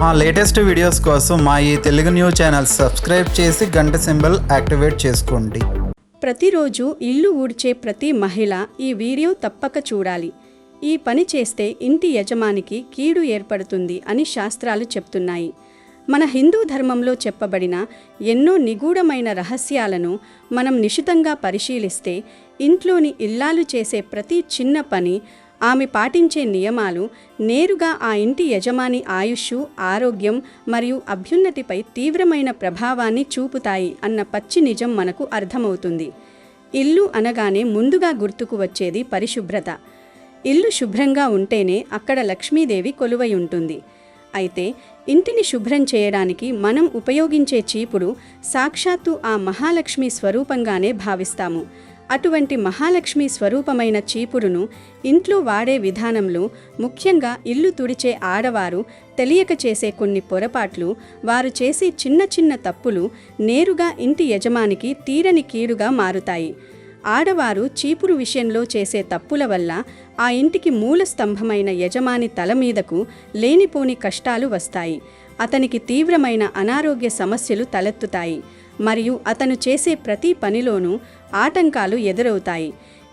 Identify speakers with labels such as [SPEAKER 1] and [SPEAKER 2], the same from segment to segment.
[SPEAKER 1] మా latest videos కోసం మా ఈ తెలుగు న్యూస్ ఛానల్ సబ్స్క్రైబ్ చేసి గంట సింబల్ యాక్టివేట్ చేసుకోండి.
[SPEAKER 2] ప్రతిరోజు ఇల్లు ఊడ్చే ప్రతి మహిళ ఈ వీడియో తప్పక చూడాలి. ఈ పని చేస్తే ఇంటి యజమానికి కీడు ఏర్పడుతుంది అని శాస్త్రాలు చెప్తున్నాయి. మన హిందూ ధర్మంలో చెప్పబడిన ఎన్నో నిగూఢమైన రహస్యాలను మనం నిశితంగా పరిశీలిస్తే ఇంట్లోని ఇల్లాలు చేసే ప్రతి చిన్న పని, ఆమె పాటించే నియమాలు నేరుగా ఆ ఇంటి యజమాని ఆయుష్షు, ఆరోగ్యం మరియు అభ్యున్నతిపై తీవ్రమైన ప్రభావాన్ని చూపుతాయి అన్న పచ్చి నిజం మనకు అర్థమవుతుంది. ఇల్లు అనగానే ముందుగా గుర్తుకు వచ్చేది పరిశుభ్రత. ఇల్లు శుభ్రంగా ఉంటేనే అక్కడ లక్ష్మీదేవి కొలువై ఉంటుంది. అయితే ఇంటిని శుభ్రం చేయడానికి మనం ఉపయోగించే చీపురు సాక్షాత్తు ఆ మహాలక్ష్మి స్వరూపంగానే భావిస్తాము. అటువంటి మహాలక్ష్మి స్వరూపమైన చీపురును ఇంట్లో వాడే విధానంలో ముఖ్యంగా ఇల్లు తుడిచే ఆడవారు తెలియక చేసే కొన్ని పొరపాట్లు, వారు చేసే చిన్న చిన్న తప్పులు నేరుగా ఇంటి యజమానికి తీరని కీడుగా మారుతాయి. ఆడవారు చీపురు విషయంలో చేసే తప్పుల వల్ల ఆ ఇంటికి మూల స్తంభమైన యజమాని తల మీదకు లేనిపోని కష్టాలు వస్తాయి. అతనికి తీవ్రమైన అనారోగ్య సమస్యలు తలెత్తుతాయి మరియు అతను చేసే ప్రతి పనిలోనూ ఆటంకాలు ఎదురవుతాయి.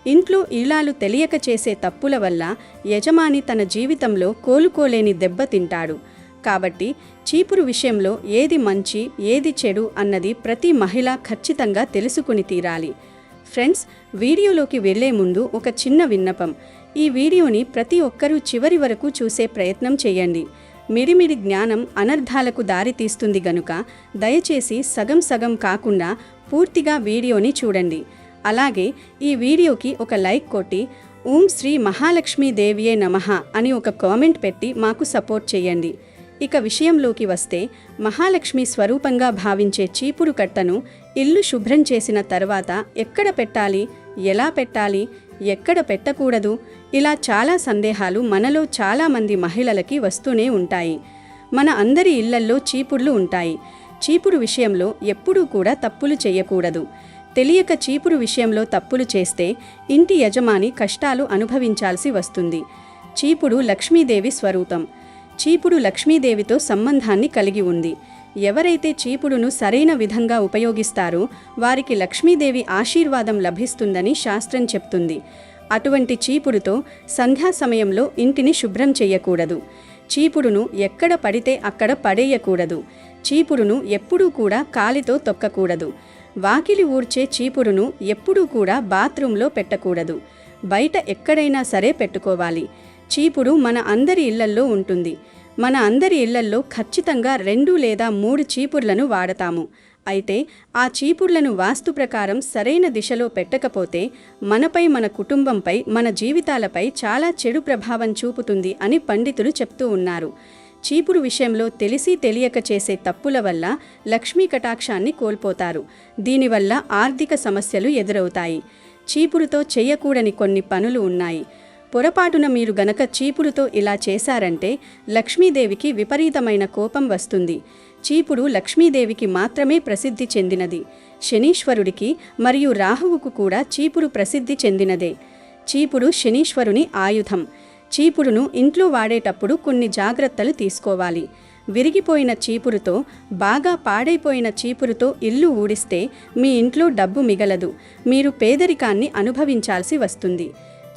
[SPEAKER 2] ఇంట్లో ఇల్లాలు తెలియక చేసే తప్పుల వల్ల యజమాని తన జీవితంలో కోలుకోలేని దెబ్బ తింటాడు. కాబట్టి చీపురు విషయంలో ఏది మంచి, ఏది చెడు అన్నది ప్రతి మహిళ ఖచ్చితంగా తెలుసుకుని తీరాలి. ఫ్రెండ్స్, వీడియోలోకి వెళ్లే ముందు ఒక చిన్న విన్నపం. ఈ వీడియోని ప్రతి ఒక్కరూ చివరి వరకు చూసే ప్రయత్నం చేయండి. మిడిమిడి జ్ఞానం అనర్థాలకు దారి తీస్తుంది గనుక దయచేసి సగం సగం కాకుండా పూర్తిగా వీడియోని చూడండి. అలాగే ఈ వీడియోకి ఒక లైక్ కొట్టి ఓం శ్రీ మహాలక్ష్మీదేవియే నమః అని ఒక కామెంట్ పెట్టి మాకు సపోర్ట్ చేయండి. ఇక విషయంలోకి వస్తే, మహాలక్ష్మి స్వరూపంగా భావించే చీపురు కట్టను ఇల్లు శుభ్రం చేసిన తర్వాత ఎక్కడ పెట్టాలి, ఎలా పెట్టాలి, ఎక్కడ పెట్టకూడదు, ఇలా చాలా సందేహాలు మనలో చాలామంది మహిళలకి వస్తూనే ఉంటాయి. మన అందరి ఇళ్లల్లో చీపుర్లు ఉంటాయి. చీపురు విషయంలో ఎప్పుడూ కూడా తప్పులు చేయకూడదు. తెలియక చీపురు విషయంలో తప్పులు చేస్తే ఇంటి యజమాని కష్టాలు అనుభవించాల్సి వస్తుంది. చీపురు లక్ష్మీదేవి స్వరూపం. చీపురు లక్ష్మీదేవితో సంబంధాన్ని కలిగి ఉంది. ఎవరైతే చీపురును సరైన విధంగా ఉపయోగిస్తారో వారికి లక్ష్మీదేవి ఆశీర్వాదం లభిస్తుందని శాస్త్రం చెప్తుంది. అటువంటి చీపురుతో సంధ్యా సమయంలో ఇంటిని శుభ్రం చేయకూడదు. చీపురును ఎక్కడ పడితే అక్కడ పడేయకూడదు. చీపురును ఎప్పుడూ కూడా కాలితో తొక్కకూడదు. వాకిలి ఊడ్చే చీపురును ఎప్పుడూ కూడా బాత్రూంలో పెట్టకూడదు. బయట ఎక్కడైనా సరే పెట్టుకోవాలి. చీపురు మన అందరి ఇళ్లల్లో ఉంటుంది. మన అందరి ఇళ్లల్లో ఖచ్చితంగా 2 లేదా 3 చీపుర్లను వాడతాము. అయితే ఆ చీపుర్లను వాస్తు ప్రకారం సరైన దిశలో పెట్టకపోతే మనపై, మన కుటుంబంపై, మన జీవితాలపై చాలా చెడు ప్రభావం చూపుతుంది అని పండితులు చెప్తూ ఉన్నారు. చీపురు విషయంలో తెలిసి తెలియక చేసే తప్పుల వల్ల లక్ష్మీ కటాక్షాన్ని కోల్పోతారు. దీనివల్ల ఆర్థిక సమస్యలు ఎదురవుతాయి. చీపురుతో చేయకూడని కొన్ని పనులు ఉన్నాయి. పొరపాటున మీరు గనక చీపురుతో ఇలా చేశారంటే లక్ష్మీదేవికి విపరీతమైన కోపం వస్తుంది. చీపురు లక్ష్మీదేవికి మాత్రమే ప్రసిద్ధి చెందినది. శనీశ్వరుడికి మరియు రాహువుకు కూడా చీపురు ప్రసిద్ధి చెందినదే. చీపురు శనీశ్వరుని ఆయుధం. చీపురును ఇంట్లో వాడేటప్పుడు కొన్ని జాగ్రత్తలు తీసుకోవాలి. విరిగిపోయిన చీపురుతో, బాగా పాడైపోయిన చీపురుతో ఇల్లు ఊడిస్తే మీ ఇంట్లో డబ్బు మిగలదు. మీరు పేదరికాన్ని అనుభవించాల్సి వస్తుంది.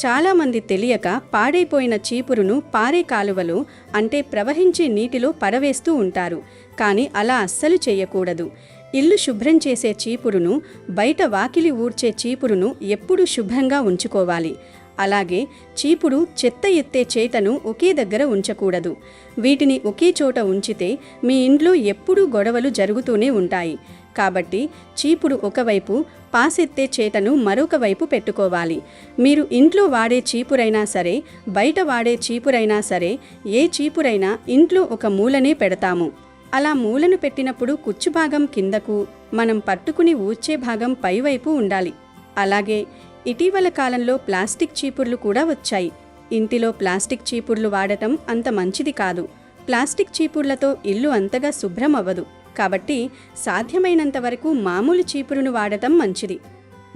[SPEAKER 2] చాలామంది తెలియక పాడైపోయిన చీపురును పారే కాలువలో, అంటే ప్రవహించే నీటిలో పడవేస్తూ ఉంటారు. కానీ అలా అస్సలు చేయకూడదు. ఇల్లు శుభ్రం చేసే చీపురును, బయట వాకిలి ఊడ్చే చీపురును ఎప్పుడూ శుభ్రంగా ఉంచుకోవాలి. అలాగే చీపురు, చెత్త ఎత్తే చేతను ఒకే దగ్గర ఉంచకూడదు. వీటిని ఒకే చోట ఉంచితే మీ ఇంట్లో ఎప్పుడూ గొడవలు జరుగుతూనే ఉంటాయి. కాబట్టి చీపురు ఒకవైపు, పాసెత్తే చేతను మరొక వైపు పెట్టుకోవాలి. మీరు ఇంట్లో వాడే చీపురైనా సరే, బయట వాడే చీపురైనా సరే, ఏ చీపురైనా ఇంట్లో ఒక మూలనే పెడతాము. అలా మూలను పెట్టినప్పుడు కుచ్చు భాగం కిందకు, మనం పట్టుకుని ఊడ్చే భాగం పైవైపు ఉండాలి. అలాగే ఇటీవల కాలంలో ప్లాస్టిక్ చీపుర్లు కూడా వచ్చాయి. ఇంటిలో ప్లాస్టిక్ చీపుర్లు వాడటం అంత మంచిది కాదు. ప్లాస్టిక్ చీపుర్లతో ఇల్లు అంతగా శుభ్రం అవ్వదు. కాబట్టి సాధ్యమైనంత వరకు మామూలు చీపురును వాడటం మంచిది.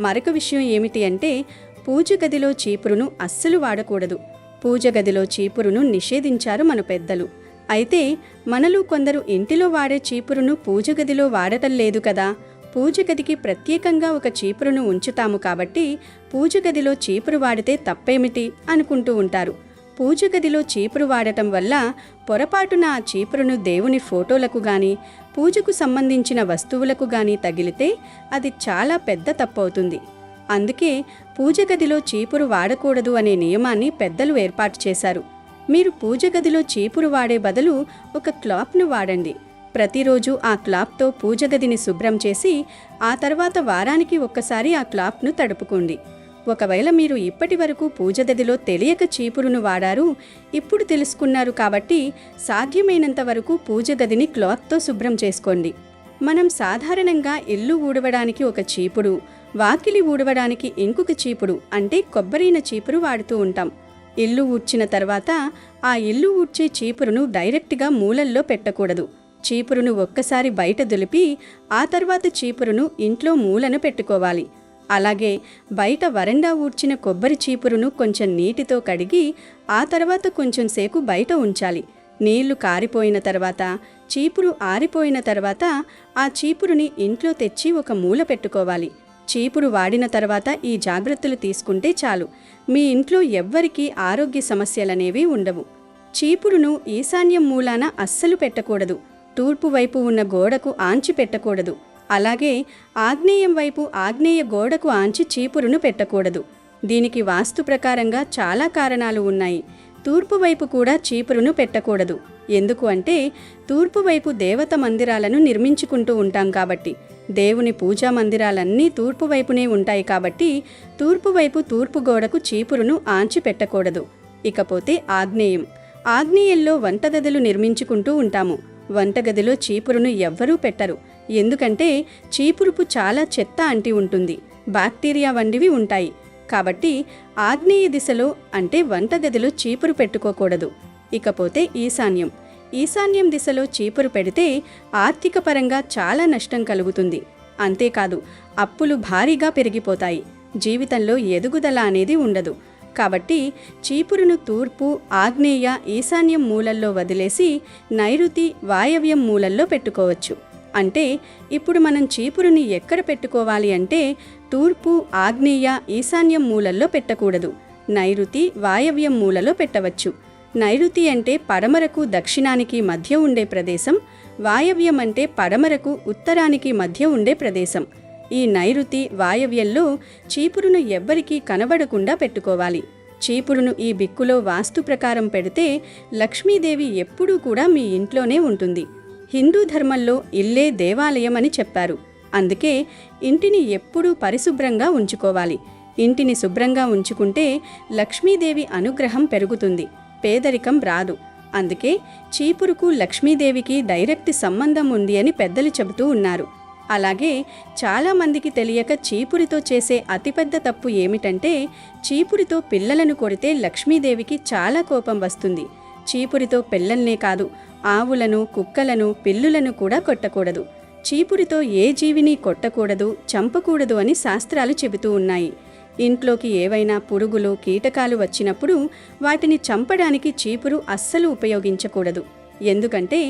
[SPEAKER 2] మరొక విషయం ఏమిటి అంటే, పూజ గదిలో చీపురును అస్సలు వాడకూడదు. పూజ గదిలో చీపురును నిషేధించారు మన పెద్దలు. అయితే మనలో కొందరు ఇంటిలో వాడే చీపురును పూజ గదిలో వాడటం లేదు కదా. పూజ గదికి ప్రత్యేకంగా ఒక చీపురును ఉంచుతాము కాబట్టి పూజ గదిలో చీపురు వాడితే తప్పేమిటి అనుకుంటూ ఉంటారు. పూజ గదిలో చీపురు వాడటం వల్ల పొరపాటున ఆ చీపురును దేవుని ఫోటోలకు గాని పూజకు సంబంధించిన వస్తువులకు గాని తగిలితే అది చాలా పెద్ద తప్పవుతుంది. అందుకే పూజ గదిలో చీపురు వాడకూడదు అనే నియమాన్ని పెద్దలు ఏర్పాటు చేశారు. మీరు పూజ గదిలో చీపురు వాడే బదులు ఒక క్లాప్ను వాడండి. ప్రతిరోజు ఆ క్లాప్తో పూజ గదిని శుభ్రం చేసి ఆ తర్వాత వారానికి ఒక్కసారి ఆ క్లాప్ను తడుపుకోండి. ఒకవేళ మీరు ఇప్పటి వరకు పూజ గదిలో తెలియక చీపురును వాడారు, ఇప్పుడు తెలుసుకున్నారు కాబట్టి సాధ్యమైనంత వరకు పూజ గదిని క్లాత్తో శుభ్రం చేసుకోండి. మనం సాధారణంగా ఇల్లు ఊడవడానికి ఒక చీపురు, వాకిలి ఊడవడానికి ఇంకొక చీపురు అంటే కొబ్బరిన చీపురు వాడుతూ ఉంటాం. ఇల్లు ఊడ్చిన తర్వాత ఆ ఇల్లు ఊడ్చే చీపురును డైరెక్ట్గా మూలల్లో పెట్టకూడదు. చీపురును ఒక్కసారి బయట దులిపి ఆ తర్వాత చీపురును ఇంట్లో మూలను పెట్టుకోవాలి. అలాగే బయట వరండా ఊడ్చిన కొబ్బరి చీపురును కొంచెం నీటితో కడిగి ఆ తర్వాత కొంచెం సేపు బయట ఉంచాలి. నీళ్లు కారిపోయిన తర్వాత, చీపురు ఆరిపోయిన తర్వాత ఆ చీపురుని ఇంట్లో తెచ్చి ఒక మూల పెట్టుకోవాలి. చీపురు వాడిన తర్వాత ఈ జాగ్రత్తలు తీసుకుంటే చాలు, మీ ఇంట్లో ఎవ్వరికీ ఆరోగ్య సమస్యలనేవి ఉండవు. చీపురును ఈశాన్యం మూలాన అస్సలు పెట్టకూడదు. తూర్పు వైపు ఉన్న గోడకు ఆంచి పెట్టకూడదు. అలాగే ఆగ్నేయం వైపు ఆగ్నేయ గోడకు ఆంచి చీపురును పెట్టకూడదు. దీనికి వాస్తు ప్రకారంగా చాలా కారణాలు ఉన్నాయి. తూర్పు వైపు కూడా చీపురును పెట్టకూడదు. ఎందుకు అంటే తూర్పు వైపు దేవత మందిరాలను నిర్మించుకుంటూ ఉంటాం కాబట్టి, దేవుని పూజా మందిరాలన్నీ తూర్పు వైపునే ఉంటాయి కాబట్టి తూర్పు వైపు తూర్పు గోడకు చీపురును ఆంచి పెట్టకూడదు. ఇకపోతే ఆగ్నేయం. ఆగ్నేయంలో వంటగదులు నిర్మించుకుంటూ ఉంటాము. వంటగదిలో చీపురును ఎవ్వరూ పెట్టరు. ఎందుకంటే చీపురుపు చాలా చెత్త అంటి ఉంటుంది, బ్యాక్టీరియా వంటివి ఉంటాయి. కాబట్టి ఆగ్నేయ దిశలో అంటే వంటగదిలో చీపురు పెట్టుకోకూడదు. ఇకపోతే ఈశాన్యం. ఈశాన్యం దిశలో చీపురు పెడితే ఆర్థిక పరంగా చాలా నష్టం కలుగుతుంది. అంతేకాదు అప్పులు భారీగా పెరిగిపోతాయి. జీవితంలో ఎదుగుదల అనేది ఉండదు. కాబట్టి చీపురును తూర్పు, ఆగ్నేయ, ఈశాన్యం మూలల్లో వదిలేసి నైరుతి, వాయవ్యం మూలల్లో పెట్టుకోవచ్చు. అంటే ఇప్పుడు మనం చీపురుని ఎక్కడ పెట్టుకోవాలి అంటే తూర్పు, ఆగ్నేయ, ఈశాన్యం మూలల్లో పెట్టకూడదు. నైరుతి, వాయవ్యం మూలలో పెట్టవచ్చు. నైరుతి అంటే పడమరకు దక్షిణానికి మధ్య ఉండే ప్రదేశం. వాయవ్యం అంటే పడమరకు ఉత్తరానికి మధ్య ఉండే ప్రదేశం. ఈ నైరుతి, వాయవ్యంలో చీపురును ఎవ్వరికీ కనబడకుండా పెట్టుకోవాలి. చీపురును ఈ బిక్కులో వాస్తు ప్రకారం పెడితే లక్ష్మీదేవి ఎప్పుడూ కూడా మీ ఇంట్లోనే ఉంటుంది. హిందూ ధర్మంలో ఇల్లే దేవాలయం అని చెప్పారు. అందుకే ఇంటిని ఎప్పుడూ పరిశుభ్రంగా ఉంచుకోవాలి. ఇంటిని శుభ్రంగా ఉంచుకుంటే లక్ష్మీదేవి అనుగ్రహం పెరుగుతుంది, పేదరికం రాదు. అందుకే చీపురుకు లక్ష్మీదేవికి డైరెక్ట్ సంబంధం ఉంది అని పెద్దలు చెబుతూ ఉన్నారు. అలాగే చాలామందికి తెలియక చీపురితో చేసే అతిపెద్ద తప్పు ఏమిటంటే చీపురితో పిల్లలను కొడితే లక్ష్మీదేవికి చాలా కోపం వస్తుంది. చీపురితో పిల్లల్నే కాదు, ఆవులను, కుక్కలను, పిల్లులను కూడా కొట్టకూడదు. చీపురితో ఏ జీవిని కొట్టకూడదు, చంపకూడదు అని శాస్త్రాలు చెబుతూ ఉన్నాయి. ఇంట్లోకి ఏవైనా పురుగులు, కీటకాలు వచ్చినప్పుడు వాటిని చంపడానికి చీపురు అస్సలు ఉపయోగించకూడదు. ఎందుకంటే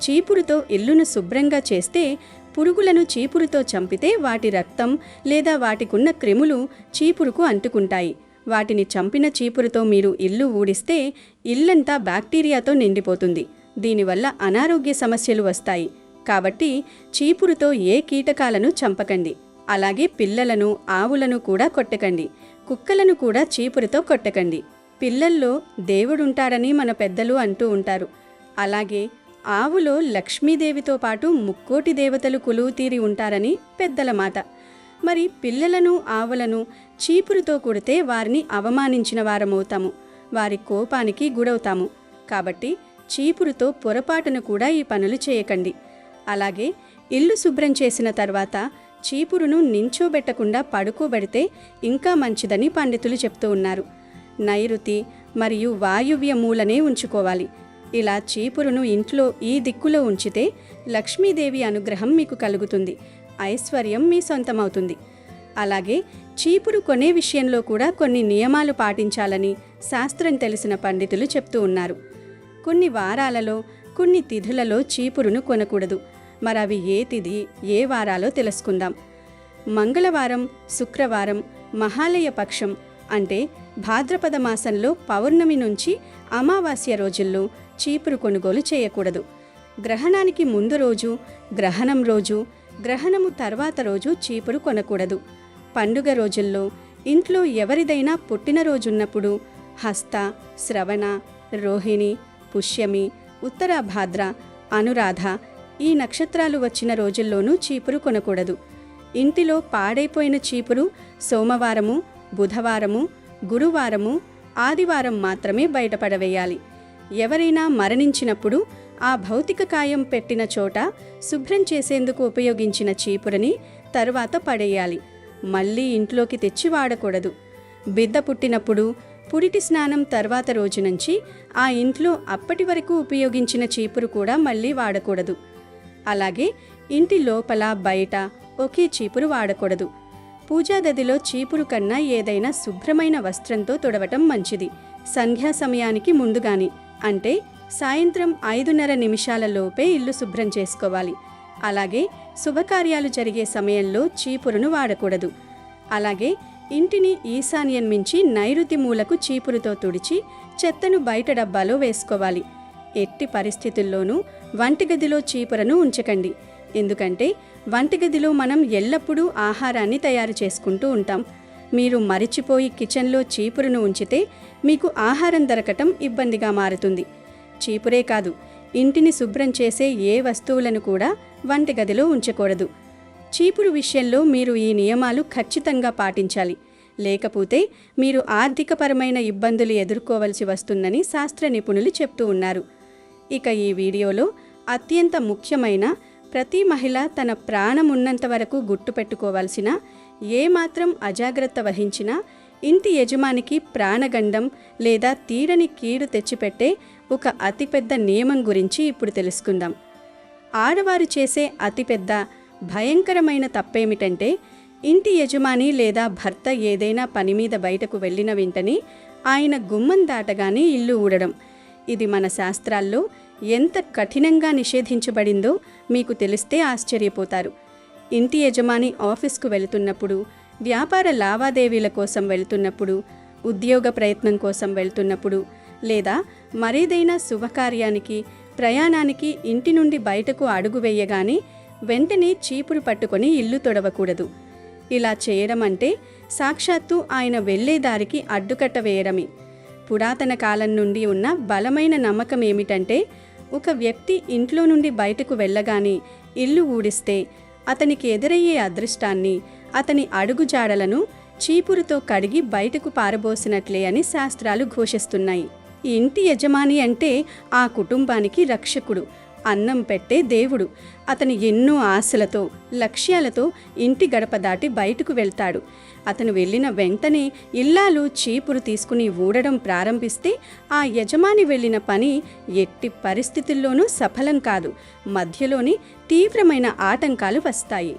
[SPEAKER 2] చీపురుతో ఇల్లును శుభ్రంగా చేస్తే పురుగులను చీపురుతో చంపితే వాటి రక్తం లేదా వాటికున్న క్రిములు చీపురుకు అంటుకుంటాయి. వాటిని చంపిన చీపురుతో మీరు ఇల్లు ఊడిస్తే ఇల్లంతా బ్యాక్టీరియాతో నిండిపోతుంది. దీనివల్ల అనారోగ్య సమస్యలు వస్తాయి. కాబట్టి చీపురుతో ఏ కీటకాలను చంపకండి. అలాగే పిల్లలను, ఆవులను కూడా కొట్టకండి. కుక్కలను కూడా చీపురుతో కొట్టకండి. పిల్లల్లో దేవుడుంటాడని మన పెద్దలు అంటూ ఉంటారు. అలాగే ఆవులో లక్ష్మీదేవితో పాటు ముక్కోటి దేవతలు కొలువు తీరి ఉంటారని పెద్దల మాట. మరి పిల్లలను, ఆవులను చీపురుతో కొడితే వారిని అవమానించిన వారమవుతాము, వారి కోపానికి గురవుతాము. కాబట్టి చీపురుతో పొరపాటును కూడా ఈ పనులు చేయకండి. అలాగే ఇల్లు శుభ్రం చేసిన తర్వాత చీపురును నించోబెట్టకుండా పడుకోబెడితే ఇంకా మంచిదని పండితులు చెప్తూ ఉన్నారు. నైరుతి మరియు వాయువ్య మూలనే ఉంచుకోవాలి. ఇలా చీపురును ఇంట్లో ఈ దిక్కులో ఉంచితే లక్ష్మీదేవి అనుగ్రహం మీకు కలుగుతుంది, ఐశ్వర్యం మీ సొంతమవుతుంది. అలాగే చీపురు కొనే విషయంలో కూడా కొన్ని నియమాలు పాటించాలని శాస్త్రం తెలిసిన పండితులు చెప్తూ ఉన్నారు. కొన్ని వారాలలో కొన్ని తిథులలో చీపురును కొనకూడదు. మరవి ఏ తిథి, ఏ వారాలో తెలుసుకుందాం. మంగళవారం, శుక్రవారం, మహాలయ పక్షం అంటే భాద్రపద మాసంలో పౌర్ణమి నుంచి అమావాస్య రోజుల్లో చీపురు కొనుగోలు చేయకూడదు. గ్రహణానికి ముందు రోజు, గ్రహణం రోజు, గ్రహణము తర్వాత రోజు చీపురు కొనకూడదు. పండుగ రోజుల్లో ఇంట్లో ఎవరిదైనా పుట్టినరోజున్నప్పుడు హస్త, శ్రవణ, రోహిణి, పుష్యమి, ఉత్తరాభాద్ర, అనురాధ ఈ నక్షత్రాలు వచ్చిన రోజుల్లోనూ చీపురు కొనకూడదు. ఇంటిలో పాడైపోయిన చీపురు సోమవారము, బుధవారము, గురువారము, ఆదివారం మాత్రమే బయటపడవేయాలి. ఎవరైనా మరణించినప్పుడు ఆ భౌతిక కాయం పెట్టిన చోట శుభ్రం చేసేందుకు ఉపయోగించిన చీపురని తరువాత పడేయాలి. మళ్ళీ ఇంట్లోకి తెచ్చి వాడకూడదు. బిడ్డ పుట్టినప్పుడు పురిటి స్నానం తర్వాత రోజు నుంచి ఆ ఇంట్లో అప్పటి వరకు ఉపయోగించిన చీపురు కూడా మళ్ళీ వాడకూడదు. అలాగే ఇంటి లోపల బయట ఒకే చీపురు వాడకూడదు. పూజాగదిలో చీపురు కన్నా ఏదైనా శుభ్రమైన వస్త్రంతో తుడవటం మంచిది. సంధ్యా సమయానికి ముందుగాని అంటే సాయంత్రం 5:30 నిమిషాల లోపే ఇల్లు శుభ్రం చేసుకోవాలి. అలాగే శుభకార్యాలు జరిగే సమయంలో చీపురును వాడకూడదు. అలాగే ఇంటిని ఈశాన్యం నుంచి నైరుతి మూలకు చీపురుతో తుడిచి చెత్తను బయట డబ్బాలో వేసుకోవాలి. ఎట్టి పరిస్థితుల్లోనూ వంటగదిలో చీపురను ఉంచకండి. ఎందుకంటే వంటగదిలో మనం ఎల్లప్పుడూ ఆహారాన్ని తయారు చేసుకుంటూ ఉంటాం. మీరు మరిచిపోయి కిచెన్లో చీపురును ఉంచితే మీకు ఆహారం దొరకటం ఇబ్బందిగా మారుతుంది. చీపురే కాదు, ఇంటిని శుభ్రం చేసే ఏ వస్తువులను కూడా వంటగదిలో ఉంచకూడదు. చీపురు విషయంలో మీరు ఈ నియమాలు ఖచ్చితంగా పాటించాలి. లేకపోతే మీరు ఆర్థికపరమైన ఇబ్బందులు ఎదుర్కోవలసి వస్తుందని శాస్త్ర నిపుణులు చెప్తూ ఉన్నారు. ఇక ఈ వీడియోలో అత్యంత ముఖ్యమైన, ప్రతి మహిళ తన ప్రాణం ఉన్నంత వరకు గుర్తుపెట్టుకోవాల్సిన, ఏమాత్రం అజాగ్రత్త వహించినా ఇంటి యజమానికి ప్రాణగండం లేదా తీరని కీడు తెచ్చిపెట్టే ఒక అతిపెద్ద నియమం గురించి ఇప్పుడు తెలుసుకుందాం. ఆడవారు చేసే అతిపెద్ద భయంకరమైన తప్పేమిటంటే ఇంటి యజమాని లేదా భర్త ఏదైనా పని మీద బయటకు వెళ్ళిన వెంటనే ఆయన గుమ్మం దాటగానే ఇల్లు ఊడడం. ఇది మన శాస్త్రాల్లో ఎంత కఠినంగా నిషేధించబడిందో మీకు తెలిస్తే ఆశ్చర్యపోతారు. ఇంటి యజమాని ఆఫీస్కు వెళుతున్నప్పుడు, వ్యాపార లావాదేవీల కోసం వెళుతున్నప్పుడు, ఉద్యోగ ప్రయత్నం కోసం వెళ్తున్నప్పుడు లేదా మరేదైనా శుభకార్యానికి, ప్రయాణానికి ఇంటి నుండి బయటకు అడుగు వేయగానే వెంటనే చీపురు పట్టుకొని ఇల్లు తొడవకూడదు. ఇలా చేయడం అంటే సాక్షాత్తు ఆయన వెళ్లే దారికి అడ్డుకట్ట వేయడమే. పురాతన కాలం నుండి ఉన్న బలమైన నమ్మకం ఏమిటంటే ఒక వ్యక్తి ఇంట్లో నుండి బయటకు వెళ్ళగానే ఇల్లు ఊడిస్తే అతనికి ఎదురయ్యే అదృష్టాన్ని, అతని అడుగుజాడలను చీపురుతో కడిగి బయటకు పారబోసినట్లే అని శాస్త్రాలు ఘోషిస్తున్నాయి. ఇంటి యజమాని అంటే ఆ కుటుంబానికి రక్షకుడు, అన్నం పెట్టే దేవుడు. అతను ఎన్నో ఆశలతో, లక్ష్యాలతో ఇంటి గడప దాటి బయటకు వెళ్తాడు. అతను వెళ్ళిన వెంటనే ఇల్లాలు చీపురు తీసుకుని ఊడడం ప్రారంభిస్తే ఆ యజమాని వెళ్ళిన పని ఎట్టి పరిస్థితుల్లోనూ సఫలం కాదు. మధ్యలోని తీవ్రమైన ఆటంకాలు వస్తాయి.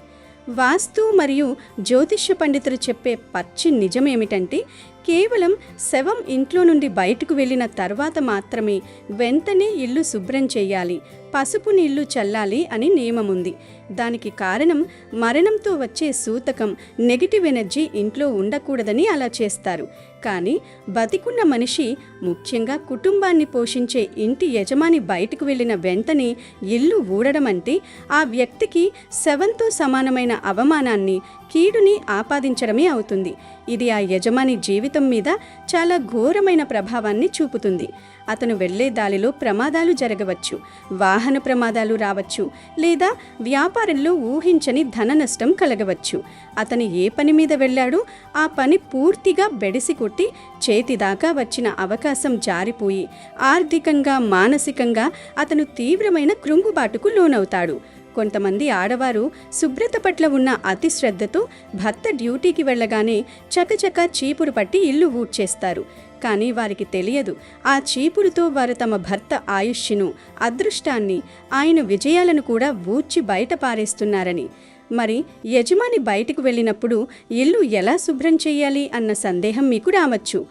[SPEAKER 2] వాస్తు మరియు జ్యోతిష్య పండితులు చెప్పే పచ్చి నిజమేమిటంటే కేవలం శవం ఇంట్లో నుండి బయటకు వెళ్ళిన తర్వాత మాత్రమే వెంటనే ఇల్లు శుభ్రం చేయాలి, పసుపు నీళ్లు చల్లాలి అని నియమం ఉంది. దానికి కారణం మరణంతో వచ్చే సూతకం, నెగిటివ్ ఎనర్జీ ఇంట్లో ఉండకూడదని అలా చేస్తారు. కానీ బతికున్న మనిషి, ముఖ్యంగా కుటుంబాన్ని పోషించే ఇంటి యజమాని బయటకు వెళ్ళిన వెంటనే ఇల్లు ఊడడం అంటే ఆ వ్యక్తికి శవంతో సమానమైన అవమానాన్ని, కీడుని ఆపాదించడమే అవుతుంది. ఇది ఆ యజమాని జీవితం మీద చాలా ఘోరమైన ప్రభావాన్ని చూపుతుంది. అతను వెళ్లే దారిలో ప్రమాదాలు జరగవచ్చు, వాహన ప్రమాదాలు రావచ్చు, లేదా వ్యాపారంలో ఊహించని ధన నష్టం కలగవచ్చు. అతను ఏ పని మీద వెళ్ళాడో ఆ పని పూర్తిగా బెడిసి కొట్టి చేతిదాకా వచ్చిన అవకాశం జారిపోయి ఆర్థికంగా, మానసికంగా అతను తీవ్రమైన కృంగుబాటుకు లోనవుతాడు. కొంతమంది ఆడవారు శుభ్రత పట్ల ఉన్న అతి శ్రద్ధతో భర్త డ్యూటీకి వెళ్ళగానే చకచక చీపురు పట్టి ఇల్లు ఊడ్చేస్తారు. కానీ వారికి తెలియదు, ఆ చీపురుతో వారు తమ భర్త ఆయుష్ను, అదృష్టాన్ని, ఆయన విజయాలను కూడా ఊడ్చి బయట పారేస్తున్నారని. మరి యజమాని బయటకు వెళ్ళినప్పుడు ఇల్లు ఎలా శుభ్రం చేయాలి అన్న సందేహం మీకు రావచ్చు.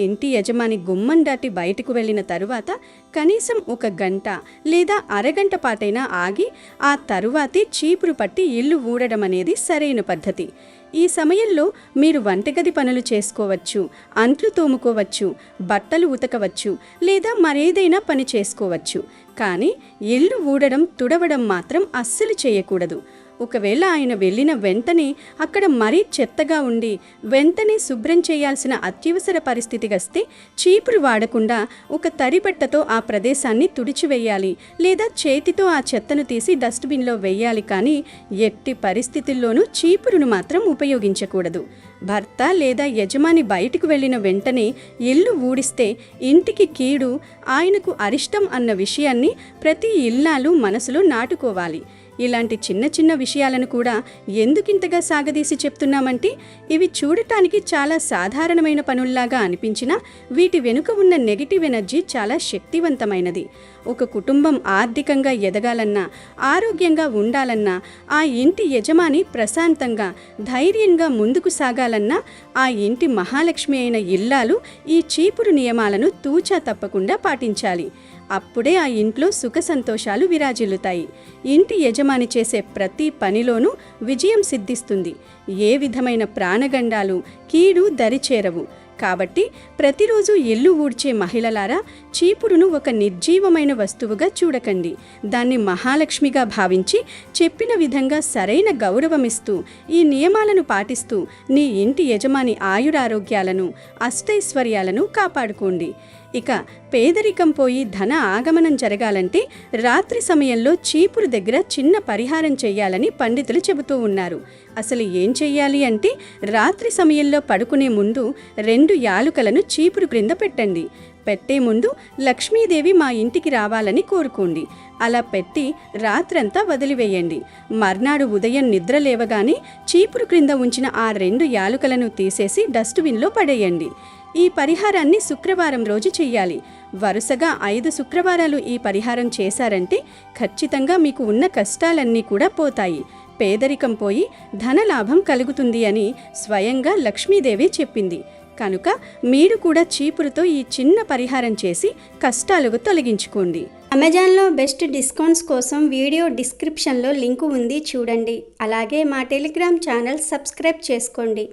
[SPEAKER 2] ఇంటి యజమాని గుమ్మం దాటి బయటకు వెళ్ళిన తరువాత కనీసం 1 గంట లేదా అరగంట పాటైనా ఆగి ఆ తరువాతే చీపురు పట్టి ఇల్లు ఊడడం అనేది సరైన పద్ధతి. ఈ సమయంలో మీరు వంటగది పనులు చేసుకోవచ్చు, అంట్లు తోముకోవచ్చు, బట్టలు ఉతకవచ్చు లేదా మరేదైనా పని చేసుకోవచ్చు. కానీ ఇల్లు ఊడడం, తుడవడం మాత్రం అస్సలు చేయకూడదు. ఒకవేళ ఆయన వెళ్ళిన వెంటనే అక్కడ మరీ చెత్తగా ఉండి వెంటనే శుభ్రం చేయాల్సిన అత్యవసర పరిస్థితి వస్తే చీపురు వాడకుండా ఒక తడిబట్టతో ఆ ప్రదేశాన్ని తుడిచివేయాలి లేదా చేతితో ఆ చెత్తను తీసి డస్ట్బిన్లో వేయాలి. కానీ ఎట్టి పరిస్థితుల్లోనూ చీపురును మాత్రం ఉపయోగించకూడదు. భర్త లేదా యజమాని బయటకు వెళ్ళిన వెంటనే ఇల్లు ఊడిస్తే ఇంటికి కీడు, ఆయనకు అరిష్టం అన్న విషయాన్ని ప్రతి ఇల్లాలు మనసులో నాటుకోవాలి. ఇలాంటి చిన్న చిన్న విషయాలను కూడా ఎందుకింతగా సాగదీసి చెప్తున్నామంటే ఇవి చూడటానికి చాలా సాధారణమైన పనుల్లాగా అనిపించినా వీటి వెనుక ఉన్న నెగిటివ్ ఎనర్జీ చాలా శక్తివంతమైనది. ఒక కుటుంబం ఆర్థికంగా ఎదగాలన్నా, ఆరోగ్యంగా ఉండాలన్నా, ఆ ఇంటి యజమాని ప్రశాంతంగా, ధైర్యంగా ముందుకు సాగాలన్నా ఆ ఇంటి మహాలక్ష్మి అయిన ఇల్లాలు ఈ చీపురు నియమాలను తూచా తప్పకుండా పాటించాలి. అప్పుడే ఆ ఇంట్లో సుఖ సంతోషాలు విరాజిల్లుతాయి. ఇంటి యజమాని చేసే ప్రతి పనిలోనూ విజయం సిద్ధిస్తుంది. ఏ విధమైన ప్రాణగండాలు, కీడు దరిచేరవు. కాబట్టి ప్రతిరోజు ఇల్లు ఊడ్చే మహిళలారా, చీపురును ఒక నిర్జీవమైన వస్తువుగా చూడకండి. దాన్ని మహాలక్ష్మిగా భావించి చెప్పిన విధంగా సరైన గౌరవమిస్తూ ఈ నియమాలను పాటిస్తూ నీ ఇంటి యజమాని ఆయురారోగ్యాలను, అష్టైశ్వర్యాలను కాపాడుకోండి. ఇక పేదరికం పోయి ధన ఆగమనం జరగాలంటే రాత్రి సమయంలో చీపురు దగ్గర చిన్న పరిహారం చెయ్యాలని పండితులు చెబుతూ ఉన్నారు. అసలు ఏం చెయ్యాలి అంటే రాత్రి సమయంలో పడుకునే ముందు 2 యాలుకలను చీపురు క్రింద పెట్టండి. పెట్టే ముందు లక్ష్మీదేవి మా ఇంటికి రావాలని కోరుకోండి. అలా పెట్టి రాత్రంతా వదిలివేయండి. మర్నాడు ఉదయం నిద్ర లేవగానే చీపురు క్రింద ఉంచిన ఆ 2 యాలుకలను తీసేసి డస్ట్బిన్లో పడేయండి. ఈ పరిహారాన్ని శుక్రవారం రోజు చెయ్యాలి. వరుసగా 5 శుక్రవారాలు ఈ పరిహారం చేశారంటే ఖచ్చితంగా మీకు ఉన్న కష్టాలన్నీ కూడా పోతాయి. పేదరికం పోయి ధనలాభం కలుగుతుంది అని స్వయంగా లక్ష్మీదేవి చెప్పింది. కనుక మీరు కూడా చీపురుతో ఈ చిన్న పరిహారం చేసి కష్టాలు తొలగించుకోండి.
[SPEAKER 3] అమెజాన్లో బెస్ట్ డిస్కౌంట్స్ కోసం వీడియో డిస్క్రిప్షన్లో లింకు ఉంది, చూడండి. అలాగే మా టెలిగ్రామ్ ఛానల్ సబ్స్క్రైబ్ చేసుకోండి.